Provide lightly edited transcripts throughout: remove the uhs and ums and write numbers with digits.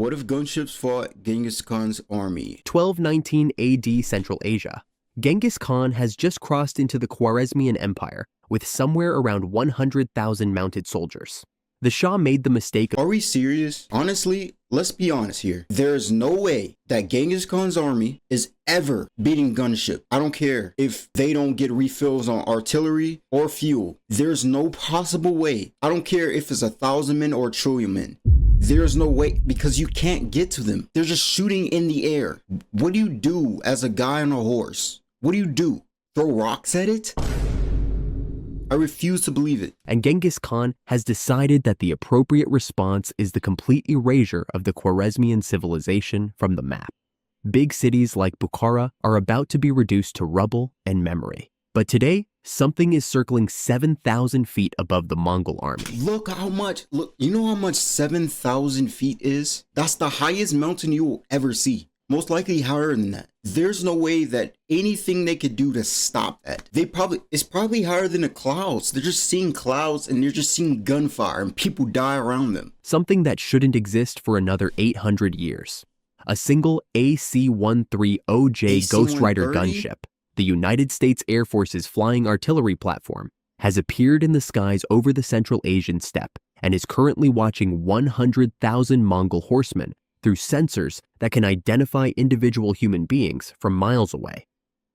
What if gunships fought Genghis Khan's army? 1219 AD Central Asia. Genghis Khan has just crossed into the Khwarezmian Empire with somewhere around 100,000 mounted soldiers. The Shah made the mistake. Are we serious? Honestly, let's be honest here. There is no way that Genghis Khan's army is ever beating gunship. I don't care if they don't get refills on artillery or fuel. There's no possible way. I don't care if it's 1,000 men or 1,000,000,000 men. There's no way, because you can't get to them. They're just shooting in the air. What do you do as a guy on a horse? What do you do? Throw rocks at it? I refuse to believe it. And Genghis Khan has decided that the appropriate response is the complete erasure of the Khwarezmian civilization from the map. Big cities like Bukhara are about to be reduced to rubble and memory. But today, something is circling 7,000 feet above the Mongol army. Look, you know how much 7,000 feet is? That's the highest mountain you will ever see. Most likely higher than that. There's no way that anything they could do to stop that. It's probably higher than the clouds. They're just seeing clouds and they're just seeing gunfire and people die around them. Something that shouldn't exist for another 800 years. A single AC-13OJ Ghost Rider gunship, the United States Air Force's flying artillery platform, has appeared in the skies over the Central Asian steppe and is currently watching 100,000 Mongol horsemen through sensors that can identify individual human beings from miles away.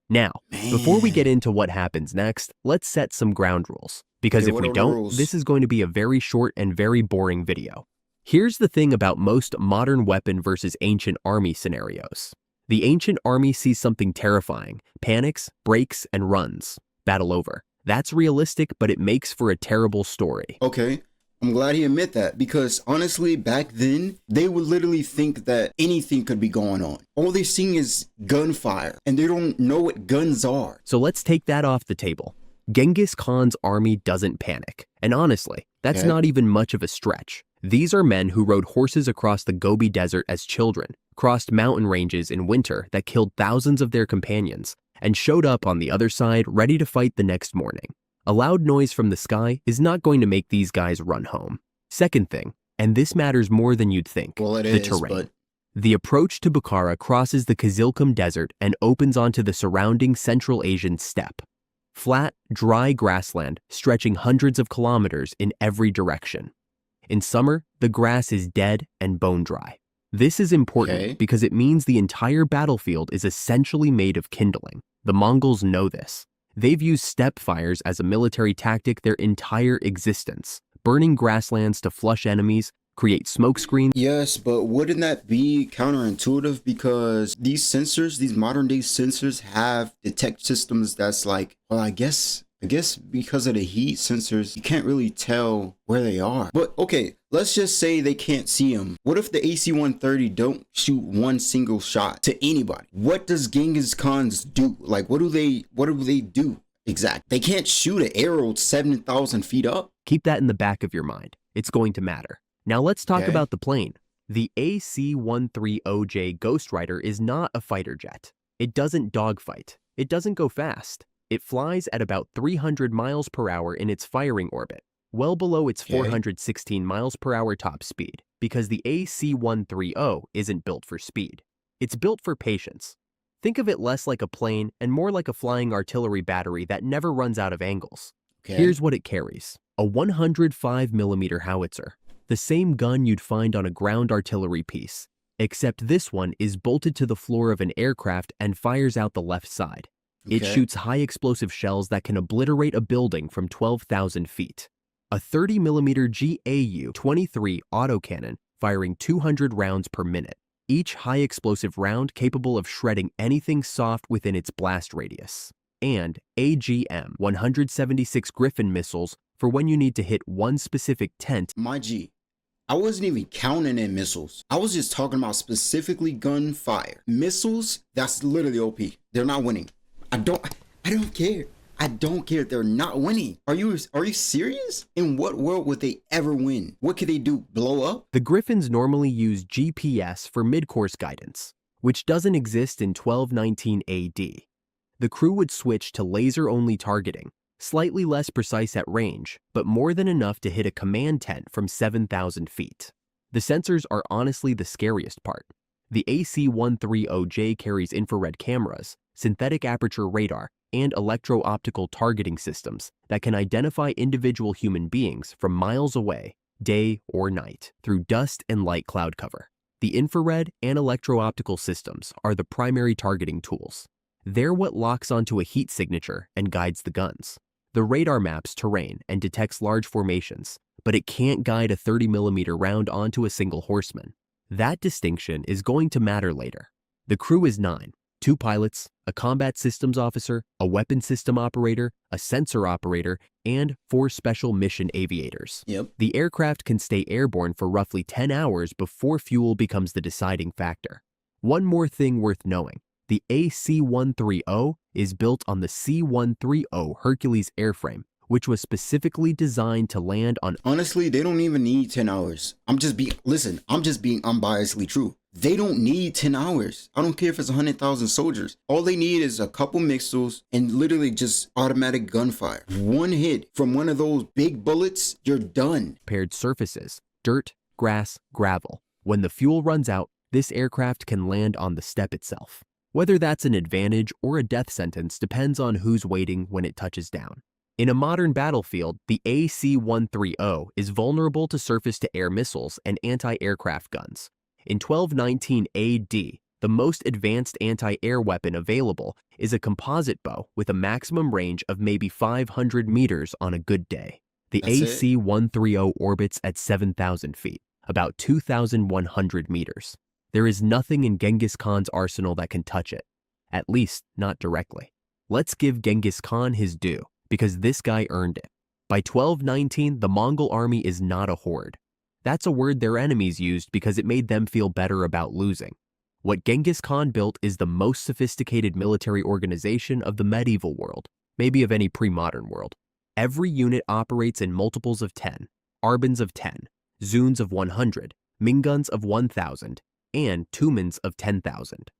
Now, before we get into what happens next, let's set some ground rules. Because if we don't, this is going to be a very short and very boring video. Here's the thing about most modern weapon versus ancient army scenarios. The ancient army sees something terrifying, panics, breaks, and runs. Battle over. That's realistic, but it makes for a terrible story. Okay. I'm glad he admit that, because honestly, back then, they would literally think that anything could be going on. All they're seeing is gunfire, and they don't know what guns are. So let's take that off the table. Genghis Khan's army doesn't panic. And honestly, that's not even much of a stretch. These are men who rode horses across the Gobi Desert as children, crossed mountain ranges in winter that killed thousands of their companions, and showed up on the other side ready to fight the next morning. A loud noise from the sky is not going to make these guys run home. Second thing, and this matters more than you'd think, the terrain. The approach to Bukhara crosses the Kizilkum Desert and opens onto the surrounding Central Asian steppe. Flat, dry grassland stretching hundreds of kilometers in every direction. In summer, the grass is dead and bone dry. This is important because it means the entire battlefield is essentially made of kindling. The Mongols know this. They've used steppe fires as a military tactic their entire existence, burning grasslands to flush enemies, create smoke screens. Yes, but wouldn't that be counterintuitive? Because these sensors, these modern day sensors, have detect systems that's like, well, I guess because of the heat sensors, you can't really tell where they are. But okay, let's just say they can't see them. What if the AC-130 don't shoot one single shot to anybody? What does Genghis Khan's do? Like, what do they do exactly? They can't shoot an arrow 7,000 feet up. Keep that in the back of your mind. It's going to matter. Now let's talk about the plane. The AC-13OJ Ghost Rider is not a fighter jet. It doesn't dogfight. It doesn't go fast. It flies at about 300 miles per hour in its firing orbit, well below its 416 miles per hour top speed, because the AC-130 isn't built for speed. It's built for patience. Think of it less like a plane and more like a flying artillery battery that never runs out of angles. Here's what it carries. A 105mm howitzer, the same gun you'd find on a ground artillery piece, except this one is bolted to the floor of an aircraft and fires out the left side. It shoots high explosive shells that can obliterate a building from 12,000 feet. A 30mm GAU-23 autocannon firing 200 rounds per minute, each high explosive round capable of shredding anything soft within its blast radius. And AGM-176 Griffin missiles for when you need to hit one specific tent. My G, I wasn't even counting in missiles. I was just talking about specifically gunfire. Missiles, that's literally OP. They're not winning. I don't care. I don't care. They're not winning. Are you serious? In what world would they ever win? What could they do? Blow up? The Griffins normally use GPS for mid-course guidance, which doesn't exist in 1219 AD. The crew would switch to laser-only targeting, slightly less precise at range, but more than enough to hit a command tent from 7,000 feet. The sensors are honestly the scariest part. The AC-130J carries infrared cameras, synthetic aperture radar, and electro-optical targeting systems that can identify individual human beings from miles away, day or night, through dust and light cloud cover. The infrared and electro-optical systems are the primary targeting tools. They're what locks onto a heat signature and guides the guns. The radar maps terrain and detects large formations, but it can't guide a 30mm round onto a single horseman. That distinction is going to matter later. The crew is 9, 2 pilots, a combat systems officer, a weapon system operator, a sensor operator, and 4 special mission aviators. Yep. The aircraft can stay airborne for roughly 10 hours before fuel becomes the deciding factor. One more thing worth knowing. The AC-130 is built on the C-130 Hercules airframe, which was specifically designed to land on... Honestly, they don't even need 10 hours. I'm just being unbiasedly true. They don't need 10 hours. I don't care if it's 100,000 soldiers. All they need is a couple missiles and literally just automatic gunfire. One hit from one of those big bullets, you're done. Paired surfaces, dirt, grass, gravel. When the fuel runs out, this aircraft can land on the steppe itself. Whether that's an advantage or a death sentence depends on who's waiting when it touches down. In a modern battlefield, the AC-130 is vulnerable to surface-to-air missiles and anti-aircraft guns. In 1219 AD, the most advanced anti-air weapon available is a composite bow with a maximum range of maybe 500 meters on a good day. The AC-130 orbits at 7,000 feet, about 2,100 meters. There is nothing in Genghis Khan's arsenal that can touch it, at least not directly. Let's give Genghis Khan his due, because this guy earned it. By 1219, the Mongol army is not a horde. That's a word their enemies used because it made them feel better about losing. What Genghis Khan built is the most sophisticated military organization of the medieval world, maybe of any pre-modern world. Every unit operates in multiples of 10, Arbans of 10, Zuns of 100, Minguns of 1,000, and Tumans of 10,000.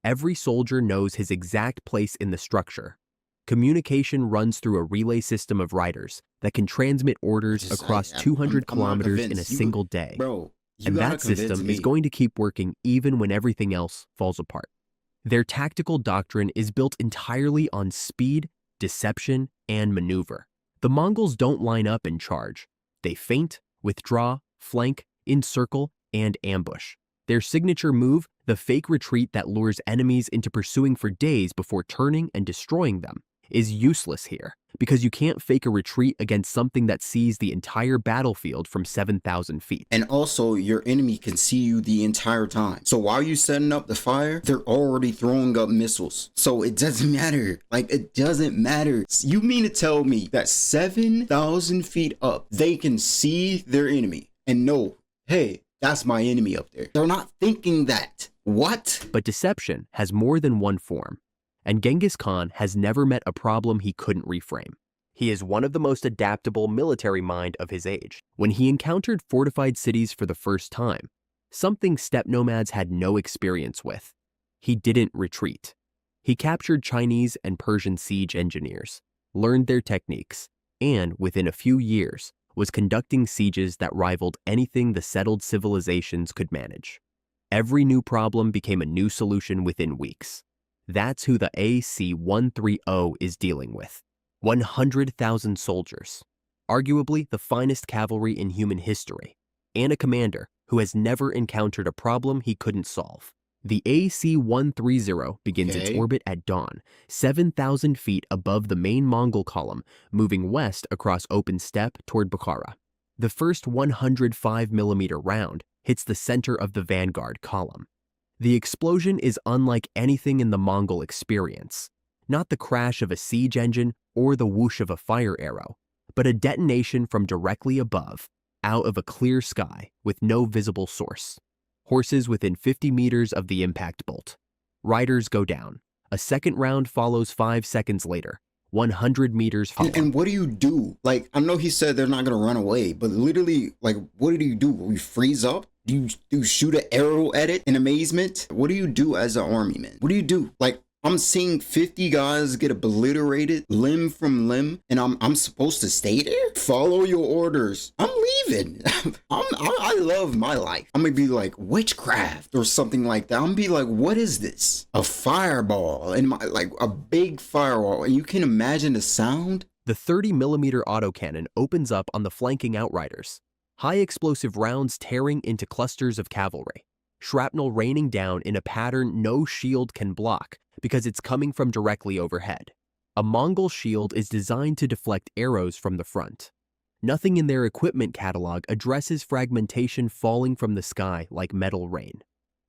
Every soldier knows his exact place in the structure. Communication runs through a relay system of riders that can transmit orders across 200 kilometers in a single day. Bro, and that system is going to keep working even when everything else falls apart. Their tactical doctrine is built entirely on speed, deception, and maneuver. The Mongols don't line up and charge. They feint, withdraw, flank, encircle, and ambush. Their signature move, the fake retreat that lures enemies into pursuing for days before turning and destroying them, is useless here, because you can't fake a retreat against something that sees the entire battlefield from 7,000 feet. And also, your enemy can see you the entire time. So while you're setting up the fire, they're already throwing up missiles. So it doesn't matter. Like, it doesn't matter. You mean to tell me that 7,000 feet up, they can see their enemy and know, hey, that's my enemy up there. They're not thinking that. What? But deception has more than one form. And Genghis Khan has never met a problem he couldn't reframe. He is one of the most adaptable military mind of his age. When he encountered fortified cities for the first time, something steppe nomads had no experience with, he didn't retreat. He captured Chinese and Persian siege engineers, learned their techniques, and within a few years, was conducting sieges that rivaled anything the settled civilizations could manage. Every new problem became a new solution within weeks. That's who the AC-130 is dealing with. 100,000 soldiers, arguably the finest cavalry in human history, and a commander who has never encountered a problem he couldn't solve. The AC-130 begins its orbit at dawn, 7,000 feet above the main Mongol column, moving west across open steppe toward Bukhara. The first 105mm round hits the center of the vanguard column. The explosion is unlike anything in the Mongol experience, not the crash of a siege engine or the whoosh of a fire arrow, but a detonation from directly above, out of a clear sky with no visible source. Horses within 50 meters of the impact bolt. Riders go down. A second round follows 5 seconds later. 100 meters follow. And what do you do? Like, I know he said they're not going to run away, but literally, like, what do you do? Will you freeze up? Do you shoot an arrow at it in amazement? What do you do as an army, man? What do you do? Like, I'm seeing 50 guys get obliterated limb from limb, and I'm supposed to stay there? Follow your orders. I'm leaving. I love my life. I'm gonna be like witchcraft or something like that. I'm gonna be like, what is this? A fireball and like a big firewall, and you can imagine the sound. The 30mm autocannon opens up on the flanking outriders. High explosive rounds tearing into clusters of cavalry. Shrapnel raining down in a pattern no shield can block because it's coming from directly overhead. A Mongol shield is designed to deflect arrows from the front. Nothing in their equipment catalog addresses fragmentation falling from the sky like metal rain.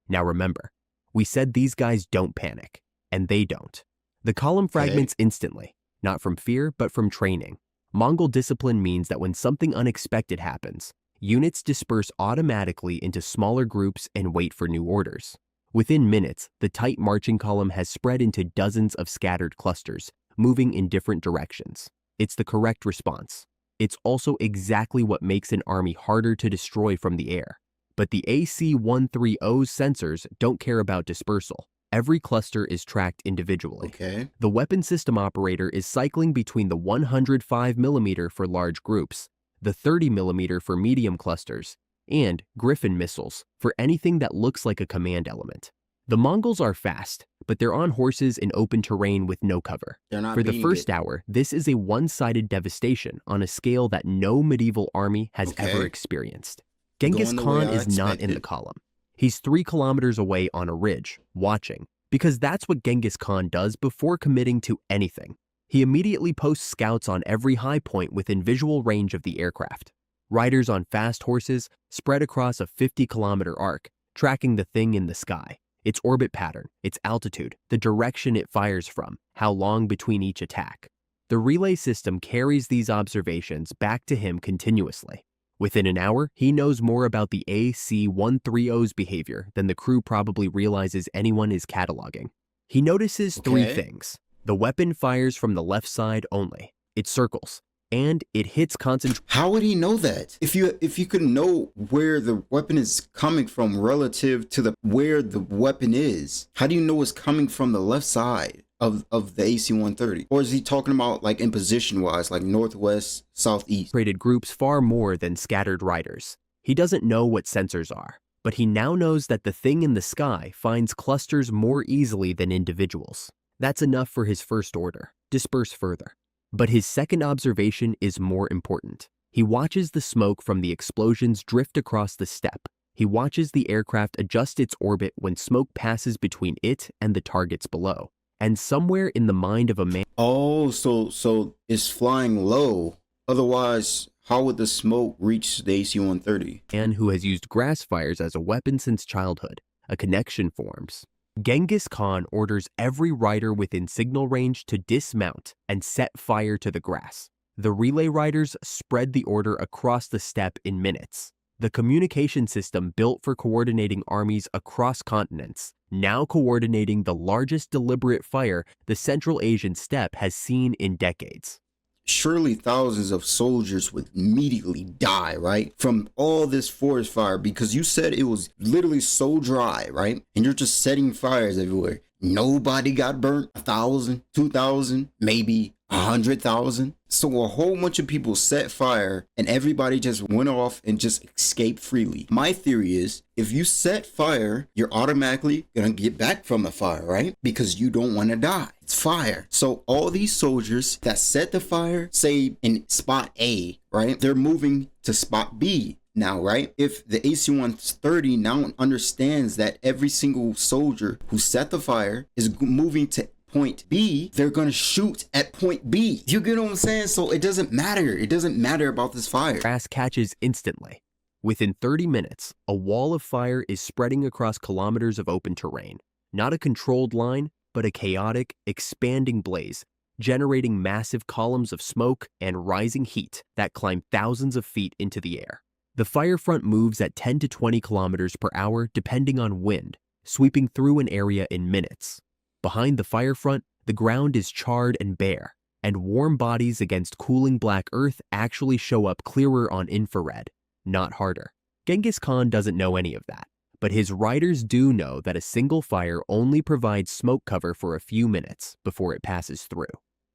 Now remember, we said these guys don't panic, and they don't. The column fragments instantly, not from fear, but from training. Mongol discipline means that when something unexpected happens, units disperse automatically into smaller groups and wait for new orders. Within minutes, the tight marching column has spread into dozens of scattered clusters, moving in different directions. It's the correct response. It's also exactly what makes an army harder to destroy from the air. But the AC-130's sensors don't care about dispersal. Every cluster is tracked individually. The weapon system operator is cycling between the 105mm for large groups, the 30mm for medium clusters, and Griffin missiles for anything that looks like a command element. The Mongols are fast, but they're on horses in open terrain with no cover. For the first hour, this is a one-sided devastation on a scale that no medieval army has ever experienced. Genghis Khan is not in the column. He's 3 kilometers away on a ridge, watching, because that's what Genghis Khan does before committing to anything. He immediately posts scouts on every high point within visual range of the aircraft. Riders on fast horses spread across a 50-kilometer arc, tracking the thing in the sky, its orbit pattern, its altitude, the direction it fires from, how long between each attack. The relay system carries these observations back to him continuously. Within an hour, he knows more about the AC-130's behavior than the crew probably realizes anyone is cataloging. He notices 3 things. The weapon fires from the left side only. It circles, and it hits concentration. How would he know that? If you could know where the weapon is coming from relative to where the weapon is, how do you know it's coming from the left side of the AC-130? Or is he talking about like in position wise, like northwest, southeast? Rated groups far more than scattered riders. He doesn't know what sensors are, but he now knows that the thing in the sky finds clusters more easily than individuals. That's enough for his first order. Disperse further. But his second observation is more important. He watches the smoke from the explosions drift across the steppe. He watches the aircraft adjust its orbit when smoke passes between it and the targets below. And somewhere in the mind of a man... Oh, so it's flying low. Otherwise, how would the smoke reach the AC-130? Man who has used grass fires as a weapon since childhood. A connection forms. Genghis Khan orders every rider within signal range to dismount and set fire to the grass. The relay riders spread the order across the steppe in minutes. The communication system built for coordinating armies across continents, now coordinating the largest deliberate fire the Central Asian steppe has seen in decades. Surely thousands of soldiers would immediately die, right? From all this forest fire, because you said it was literally so dry, right? And you're just setting fires everywhere. Nobody got burnt. 1,000, 2,000, maybe 100,000. So a whole bunch of people set fire and everybody just went off and just escaped freely. My theory is if you set fire, you're automatically gonna get back from the fire, right? Because you don't want to die. It's fire. So all these soldiers that set the fire, say in spot A, right? They're moving to spot B now, right? If the AC-130 now understands that every single soldier who set the fire is moving to point B, they're gonna shoot at point B. You get what I'm saying? So it doesn't matter. It doesn't matter about this fire. Grass catches instantly. Within 30 minutes, a wall of fire is spreading across kilometers of open terrain. Not a controlled line, but a chaotic, expanding blaze, generating massive columns of smoke and rising heat that climb thousands of feet into the air. The fire front moves at 10 to 20 kilometers per hour depending on wind, sweeping through an area in minutes. Behind the fire front, the ground is charred and bare, and warm bodies against cooling black earth actually show up clearer on infrared, not harder. Genghis Khan doesn't know any of that, But his riders do know that a single fire only provides smoke cover for a few minutes before it passes through.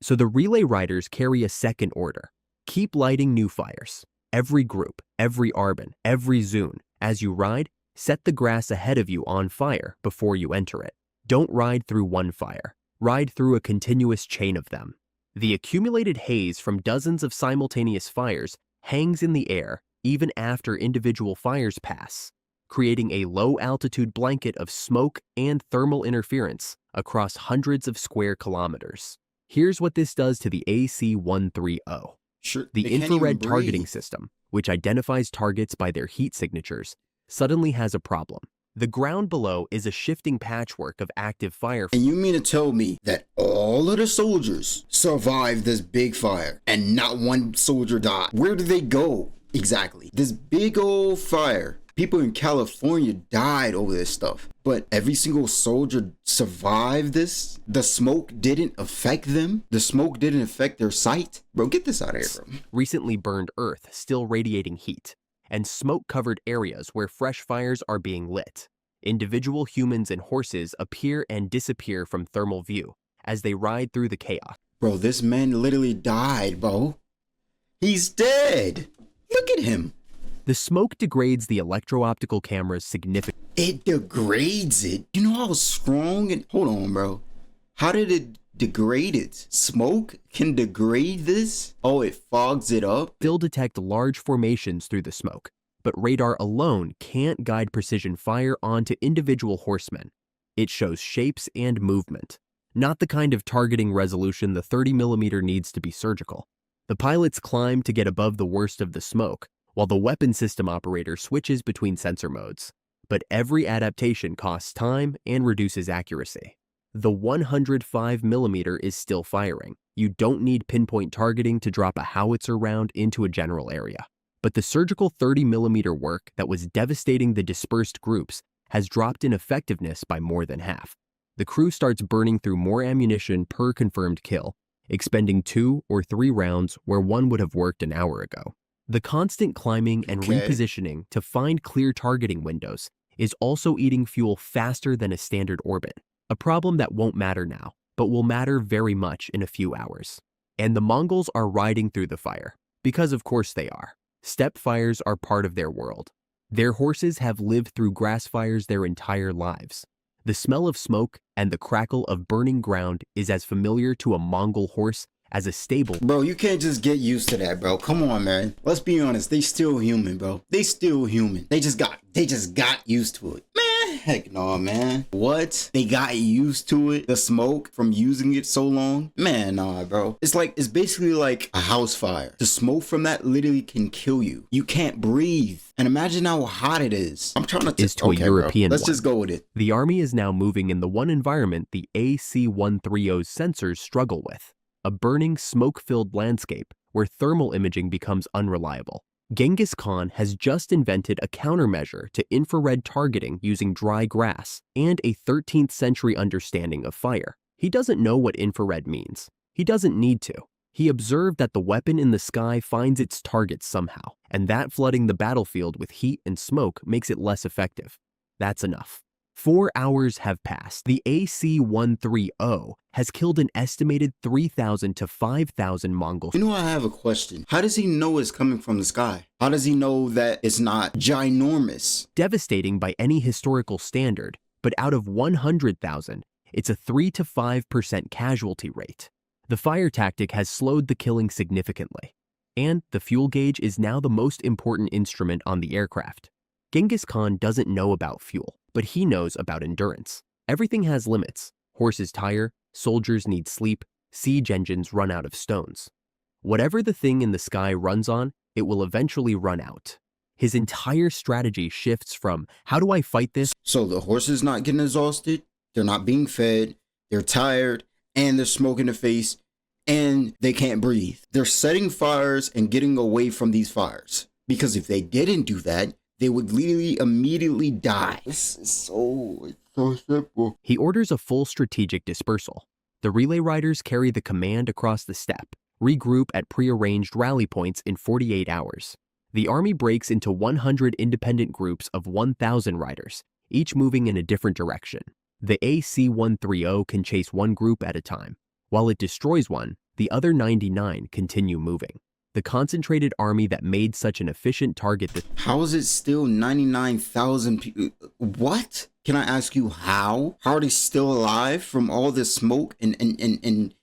So the relay riders carry a second order. Keep lighting new fires. Every group, every arbin, every zune. As you ride, set the grass ahead of you on fire before you enter it. Don't ride through one fire. Ride through a continuous chain of them. The accumulated haze from dozens of simultaneous fires hangs in the air even after individual fires pass, creating a low-altitude blanket of smoke and thermal interference across hundreds of square kilometers. Here's what this does to the AC-130. Sure, The infrared targeting system, which identifies targets by their heat signatures, suddenly has a problem. The ground below is a shifting patchwork of active fire. And you mean to tell me that all of the soldiers survived this big fire and not one soldier died? Where did they go exactly? This big old fire. People in California died over this stuff, but every single soldier survived this. The smoke didn't affect them. The smoke didn't affect their sight. Bro, get this out of here, bro. Recently burned earth still radiating heat, and smoke-covered areas where fresh fires are being lit. Individual humans and horses appear and disappear from thermal view as they ride through the chaos. Bro, this man literally died, bro. He's dead. Look at him. The smoke degrades the electro-optical cameras significantly. It degrades it. You know how strong and... Hold on, bro. How did it degrade it? Smoke can degrade this? Oh, it fogs it up? Still detect large formations through the smoke, but radar alone can't guide precision fire onto individual horsemen. It shows shapes and movement, not the kind of targeting resolution the 30mm needs to be surgical. The pilots climb to get above the worst of the smoke, while the weapon system operator switches between sensor modes. But every adaptation costs time and reduces accuracy. The 105mm is still firing. You don't need pinpoint targeting to drop a howitzer round into a general area. But the surgical 30mm work that was devastating the dispersed groups has dropped in effectiveness by more than half. The crew starts burning through more ammunition per confirmed kill, expending 2 or 3 rounds where one would have worked an hour ago. The constant climbing and repositioning to find clear targeting windows is also eating fuel faster than a standard orbit, a problem that won't matter now, but will matter very much in a few hours. And the Mongols are riding through the fire, because of course they are. Steppe fires are part of their world. Their horses have lived through grass fires their entire lives. The smell of smoke and the crackle of burning ground is as familiar to a Mongol horse as a stable. Bro, you can't just get used to that, bro. Come on, man. Let's be honest. They still human, bro. They still human. They just got used to it. Man, heck no, man. What? They got used to it? The smoke from using it so long? Man, nah, bro. It's basically like a house fire. The smoke from that literally can kill you. You can't breathe. And imagine how hot it is. I'm trying to... is to a European Let's one. just go with it. The army is now moving in the one environment the AC-130's sensors struggle with. A burning, smoke-filled landscape where thermal imaging becomes unreliable. Genghis Khan has just invented a countermeasure to infrared targeting using dry grass and a 13th century understanding of fire. He doesn't know what infrared means. He doesn't need to. He observed that the weapon in the sky finds its target somehow, and that flooding the battlefield with heat and smoke makes it less effective. That's enough. 4 hours have passed. The AC-130 has killed an estimated 3,000 to 5,000 Mongols. You know, I have a question. How does he know it's coming from the sky? How does he know that it's not ginormous? Devastating by any historical standard, but out of 100,000, it's a 3 to 5% casualty rate. The fire tactic has slowed the killing significantly, and the fuel gauge is now the most important instrument on the aircraft. Genghis Khan doesn't know about fuel, but he knows about endurance. Everything has limits. Horses tire, soldiers need sleep, siege engines run out of stones. Whatever the thing in the sky runs on, it will eventually run out. His entire strategy shifts from, how do I fight this? So the horses not getting exhausted, they're not being fed, they're tired, and they're smoke in the face, and they can't breathe. They're setting fires and getting away from these fires. Because if they didn't do that, they would literally immediately die. This is so simple. He orders a full strategic dispersal. The relay riders carry the command across the steppe, regroup at prearranged rally points in 48 hours. The army breaks into 100 independent groups of 1,000 riders, each moving in a different direction. The AC-130 can chase one group at a time. While it destroys one, the other 99 continue moving. The concentrated army that made such an efficient target that— How is it still 99,000 people? What? Can I ask you how? How are they still alive from all this smoke and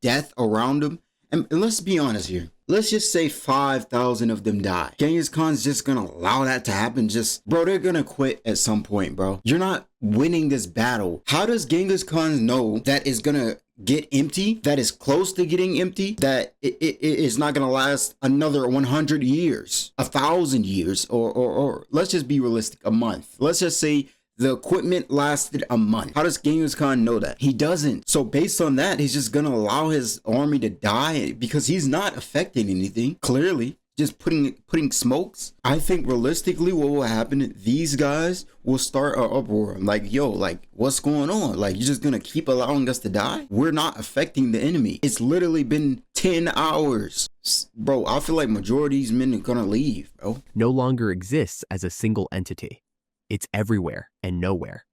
death around them? And let's be honest here. Let's just say 5,000 of them die. Genghis Khan's just gonna allow that to happen. Bro, they're gonna quit at some point, bro. You're not winning this battle. How does Genghis Khan know that it's gonna get empty, that is close to getting empty, that it is not gonna last another 100 years, 1,000 years, or let's just be realistic, a month. Let's just say the equipment lasted a month. How does Genghis Khan know that? He doesn't. So based on that, he's just gonna allow his army to die because he's not affecting anything, clearly. Just putting smokes. I think realistically what will happen, these guys will start an uproar. Like, yo, like, what's going on? Like, you're just gonna keep allowing us to die? We're not affecting the enemy. It's literally been 10 hours. Bro, I feel like majority of these men are gonna leave, bro. No longer exists as a single entity. It's everywhere and nowhere.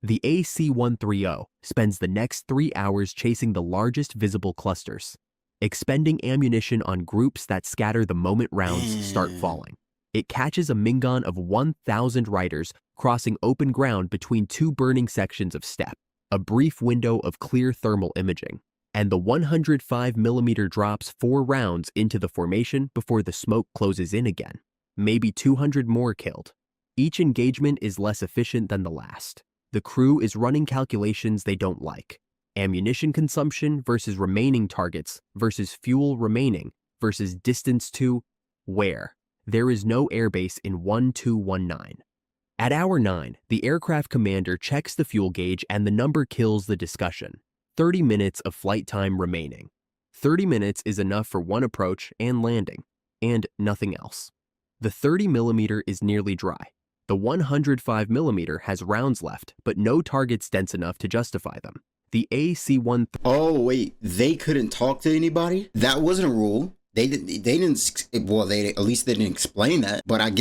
The AC-130 spends the next 3 hours chasing the largest visible clusters, expending ammunition on groups that scatter the moment rounds start falling. It catches a minigun of 1,000 riders crossing open ground between two burning sections of steppe, a brief window of clear thermal imaging, and the 105mm drops 4 rounds into the formation before the smoke closes in again. Maybe 200 more killed. Each engagement is less efficient than the last. The crew is running calculations they don't like. Ammunition consumption versus remaining targets versus fuel remaining versus distance to where. There is no airbase in 1219. At hour 9, the aircraft commander checks the fuel gauge and the number kills the discussion. 30 minutes of flight time remaining. 30 minutes is enough for one approach and landing, and nothing else. The 30mm is nearly dry. The 105mm has rounds left, but no targets dense enough to justify them. The AC-130— Oh, wait, they couldn't talk to anybody? That wasn't a rule. They didn't, well, at least they didn't explain that, but I'm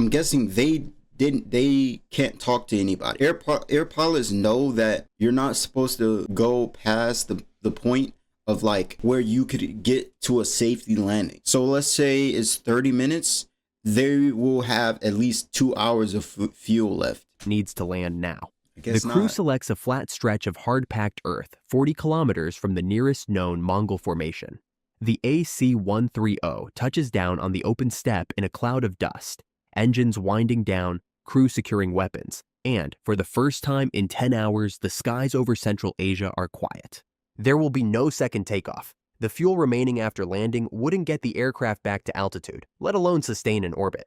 guessing they can't talk to anybody. Air pilots know that you're not supposed to go past the point of like where you could get to a safety landing. So let's say it's 30 minutes. They will have at least 2 hours of fuel left. Needs to land now. The crew selects a flat stretch of hard-packed earth 40 kilometers from the nearest known Mongol formation. The AC-130 touches down on the open steppe in a cloud of dust, engines winding down, crew securing weapons, and, for the first time in 10 hours, the skies over Central Asia are quiet. There will be no second takeoff. The fuel remaining after landing wouldn't get the aircraft back to altitude, let alone sustain an orbit.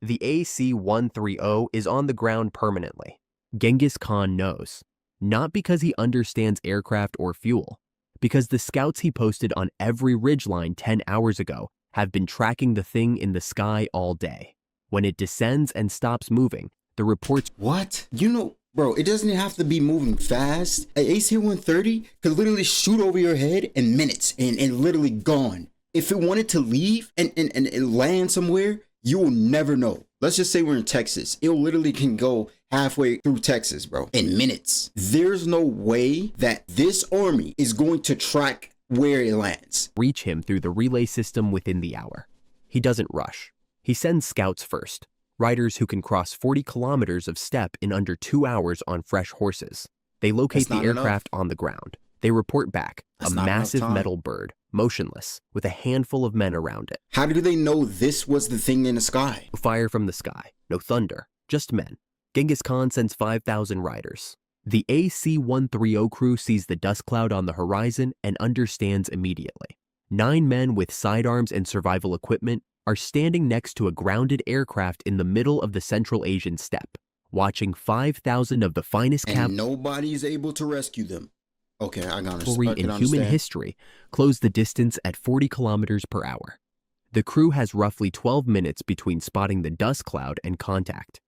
The AC-130 is on the ground permanently. Genghis Khan knows, not because he understands aircraft or fuel, because the scouts he posted on every ridgeline 10 hours ago have been tracking the thing in the sky all day. When it descends and stops moving, the reports— What? You know, bro, it doesn't have to be moving fast. An AC-130 could literally shoot over your head in minutes and literally gone. If it wanted to leave and land somewhere, you will never know. Let's just say we're in Texas. It literally can go halfway through Texas, bro, in minutes. There's no way that this army is going to track where it lands. Reach him through the relay system within the hour. He doesn't rush. He sends scouts first, riders who can cross 40 kilometers of steppe in under 2 hours on fresh horses. They locate the aircraft on the ground. They report back, a massive metal bird, motionless, with a handful of men around it. How do they know this was the thing in the sky? No fire from the sky, no thunder, just men. Genghis Khan sends 5,000 riders. The AC-130 crew sees the dust cloud on the horizon and understands immediately. 9 men with sidearms and survival equipment are standing next to a grounded aircraft in the middle of the Central Asian steppe, watching 5,000 of the finest and nobody's able to rescue them. Okay, I got cavalry in human history close the distance at 40 kilometers per hour. The crew has roughly 12 minutes between spotting the dust cloud and contact.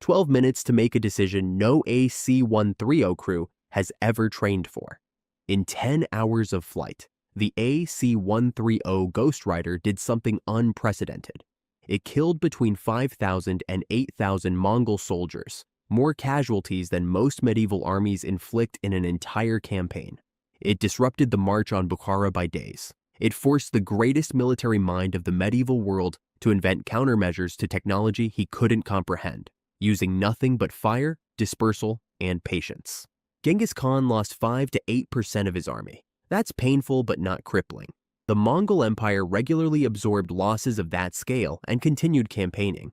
12 minutes to make a decision no AC-130 crew has ever trained for. In 10 hours of flight, the AC-130 Ghost Rider did something unprecedented. It killed between 5,000 and 8,000 Mongol soldiers, more casualties than most medieval armies inflict in an entire campaign. It disrupted the march on Bukhara by days. It forced the greatest military mind of the medieval world to invent countermeasures to technology he couldn't comprehend, using nothing but fire, dispersal, and patience. Genghis Khan lost 5 to 8% of his army. That's painful but not crippling. The Mongol Empire regularly absorbed losses of that scale and continued campaigning,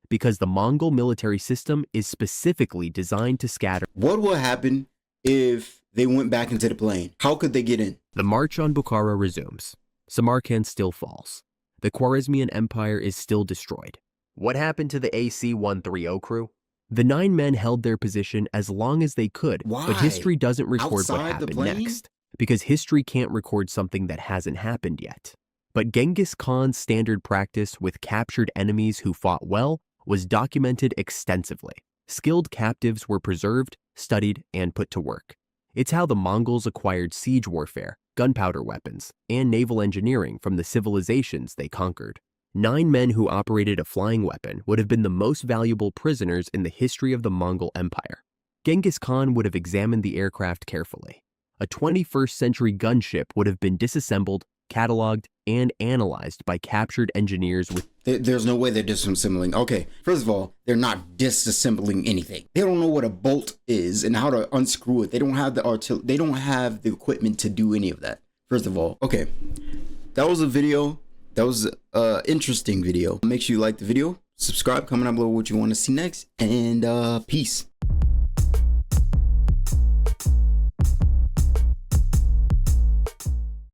because the Mongol military system is specifically designed to scatter. What will happen if they went back into the plain? How could they get in? The march on Bukhara resumes. Samarkand still falls. The Khwarezmian Empire is still destroyed. What happened to the AC-130 crew? The 9 men held their position as long as they could, Why? but history doesn't record what Outside the happened plane? next, because history can't record something that hasn't happened yet. But Genghis Khan's standard practice with captured enemies who fought well was documented extensively. Skilled captives were preserved, studied, and put to work. It's how the Mongols acquired siege warfare, gunpowder weapons, and naval engineering from the civilizations they conquered. 9 men who operated a flying weapon would have been the most valuable prisoners in the history of the Mongol Empire. Genghis Khan would have examined the aircraft carefully. A 21st century gunship would have been disassembled, cataloged, and analyzed by captured engineers with... There's no way they're disassembling. Okay, first of all, they're not disassembling anything. They don't know what a bolt is and how to unscrew it. They don't have the they don't have the equipment to do any of that. First of all, okay, that was a video. That was an interesting video. Make sure you like the video, subscribe, comment down below what you want to see next, and peace.